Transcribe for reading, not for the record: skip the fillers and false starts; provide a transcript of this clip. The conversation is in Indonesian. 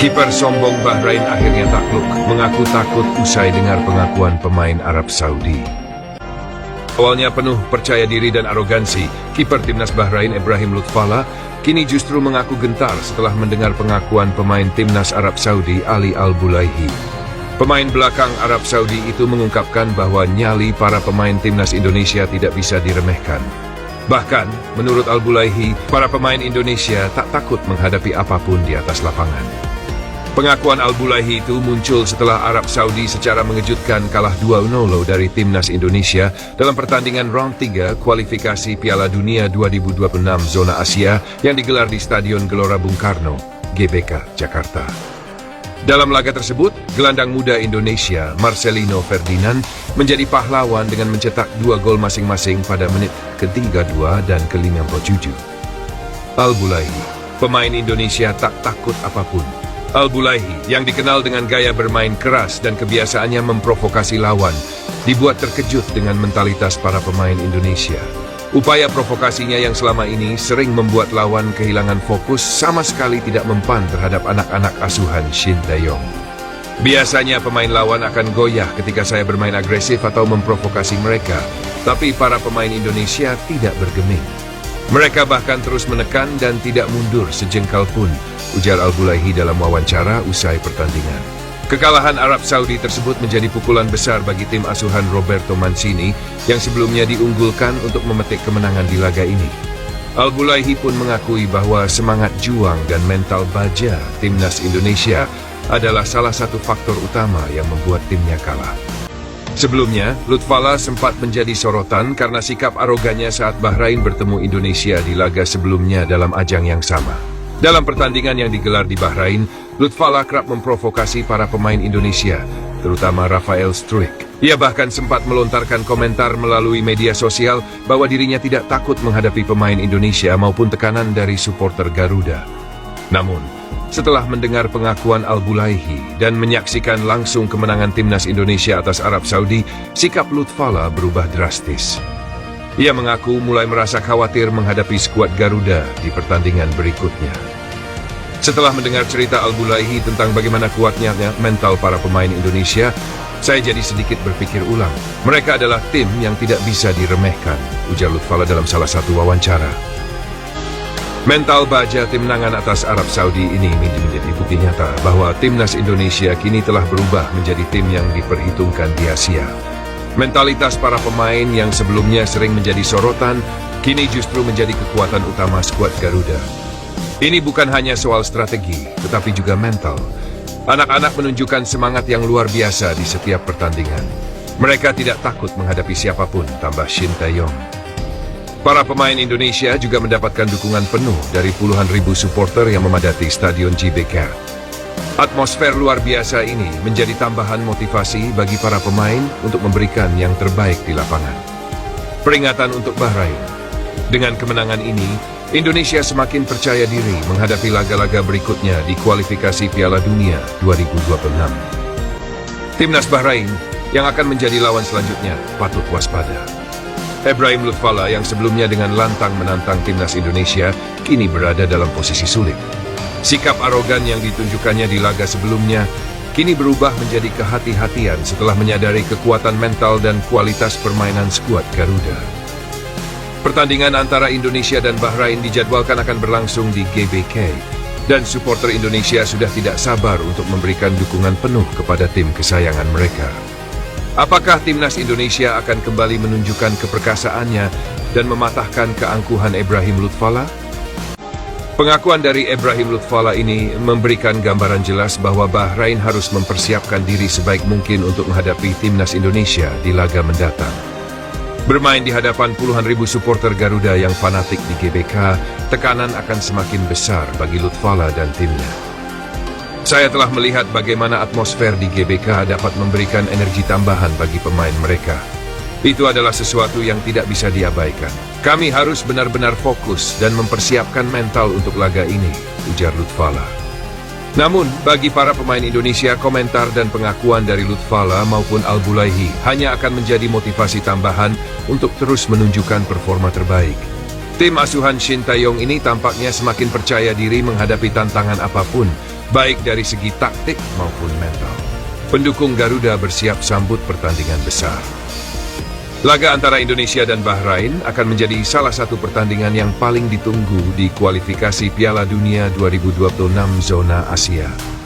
Kiper sombong Bahrain akhirnya takluk, mengaku takut usai dengar pengakuan pemain Arab Saudi. Awalnya penuh percaya diri dan arogansi, kiper timnas Bahrain Ibrahim Lutfallah kini justru mengaku gentar setelah mendengar pengakuan pemain timnas Arab Saudi Ali Al-Bulaihi. Pemain belakang Arab Saudi itu mengungkapkan bahwa nyali para pemain timnas Indonesia tidak bisa diremehkan. Bahkan, menurut Al-Bulaihi, para pemain Indonesia tak takut menghadapi apapun di atas lapangan. Pengakuan Al-Bulaihi itu muncul setelah Arab Saudi secara mengejutkan kalah 2-0 dari timnas Indonesia dalam pertandingan round 3 kualifikasi Piala Dunia 2026 zona Asia yang digelar di Stadion Gelora Bung Karno, GBK, Jakarta. Dalam laga tersebut, gelandang muda Indonesia Marcelino Ferdinand menjadi pahlawan dengan mencetak 2 gol masing-masing pada menit ke-32 dan ke-57. Al-Bulaihi, pemain Indonesia tak takut apapun. Al-Bulaihi, yang dikenal dengan gaya bermain keras dan kebiasaannya memprovokasi lawan, dibuat terkejut dengan mentalitas para pemain Indonesia. Upaya provokasinya yang selama ini sering membuat lawan kehilangan fokus sama sekali tidak mempan terhadap anak-anak asuhan Shin Tae-yong. Biasanya pemain lawan akan goyah ketika saya bermain agresif atau memprovokasi mereka, tapi para pemain Indonesia tidak bergeming. Mereka bahkan terus menekan dan tidak mundur sejengkal pun, ujar Al-Bulaihi dalam wawancara usai pertandingan. Kekalahan Arab Saudi tersebut menjadi pukulan besar bagi tim asuhan Roberto Mancini yang sebelumnya diunggulkan untuk memetik kemenangan di laga ini. Al-Bulaihi pun mengakui bahwa semangat juang dan mental baja timnas Indonesia adalah salah satu faktor utama yang membuat timnya kalah. Sebelumnya, Lutfallah sempat menjadi sorotan karena sikap arogannya saat Bahrain bertemu Indonesia di laga sebelumnya dalam ajang yang sama. Dalam pertandingan yang digelar di Bahrain, Lutfallah kerap memprovokasi para pemain Indonesia, terutama Rafael Struijk. Ia bahkan sempat melontarkan komentar melalui media sosial bahwa dirinya tidak takut menghadapi pemain Indonesia maupun tekanan dari supporter Garuda. Namun, setelah mendengar pengakuan Al-Bulaihi dan menyaksikan langsung kemenangan timnas Indonesia atas Arab Saudi, sikap Lutfallah berubah drastis. Ia mengaku mulai merasa khawatir menghadapi skuad Garuda di pertandingan berikutnya. Setelah mendengar cerita Al-Bulaihi tentang bagaimana kuatnya mental para pemain Indonesia, saya jadi sedikit berpikir ulang. Mereka adalah tim yang tidak bisa diremehkan, ujar Lutfallah dalam salah satu wawancara. Mental baja tim menangan atas Arab Saudi ini menjadi bukti nyata bahwa timnas Indonesia kini telah berubah menjadi tim yang diperhitungkan di Asia. Mentalitas para pemain yang sebelumnya sering menjadi sorotan, kini justru menjadi kekuatan utama skuad Garuda. Ini bukan hanya soal strategi, tetapi juga mental. Anak-anak menunjukkan semangat yang luar biasa di setiap pertandingan. Mereka tidak takut menghadapi siapapun, tambah Shin Tae-yong. Para pemain Indonesia juga mendapatkan dukungan penuh dari puluhan ribu supporter yang memadati Stadion GBK. Atmosfer luar biasa ini menjadi tambahan motivasi bagi para pemain untuk memberikan yang terbaik di lapangan. Peringatan untuk Bahrain. Dengan kemenangan ini, Indonesia semakin percaya diri menghadapi laga-laga berikutnya di kualifikasi Piala Dunia 2026. Timnas Bahrain yang akan menjadi lawan selanjutnya patut waspada. Ibrahim Lutfallah yang sebelumnya dengan lantang menantang timnas Indonesia kini berada dalam posisi sulit. Sikap arogan yang ditunjukkannya di laga sebelumnya kini berubah menjadi kehati-hatian setelah menyadari kekuatan mental dan kualitas permainan skuad Garuda. Pertandingan antara Indonesia dan Bahrain dijadwalkan akan berlangsung di GBK dan supporter Indonesia sudah tidak sabar untuk memberikan dukungan penuh kepada tim kesayangan mereka. Apakah timnas Indonesia akan kembali menunjukkan keperkasaannya dan mematahkan keangkuhan Ibrahim Lutfallah? Pengakuan dari Ibrahim Lutfallah ini memberikan gambaran jelas bahwa Bahrain harus mempersiapkan diri sebaik mungkin untuk menghadapi timnas Indonesia di laga mendatang. Bermain di hadapan puluhan ribu supporter Garuda yang fanatik di GBK, tekanan akan semakin besar bagi Lutfallah dan timnya. Saya telah melihat bagaimana atmosfer di GBK dapat memberikan energi tambahan bagi pemain mereka. Itu adalah sesuatu yang tidak bisa diabaikan. Kami harus benar-benar fokus dan mempersiapkan mental untuk laga ini, ujar Lutfallah. Namun, bagi para pemain Indonesia, komentar dan pengakuan dari Lutfallah maupun Al-Bulaihi hanya akan menjadi motivasi tambahan untuk terus menunjukkan performa terbaik. Tim asuhan Shin Tae-yong ini tampaknya semakin percaya diri menghadapi tantangan apapun, baik dari segi taktik maupun mental. Pendukung Garuda bersiap sambut pertandingan besar. Laga antara Indonesia dan Bahrain akan menjadi salah satu pertandingan yang paling ditunggu di kualifikasi Piala Dunia 2026 zona Asia.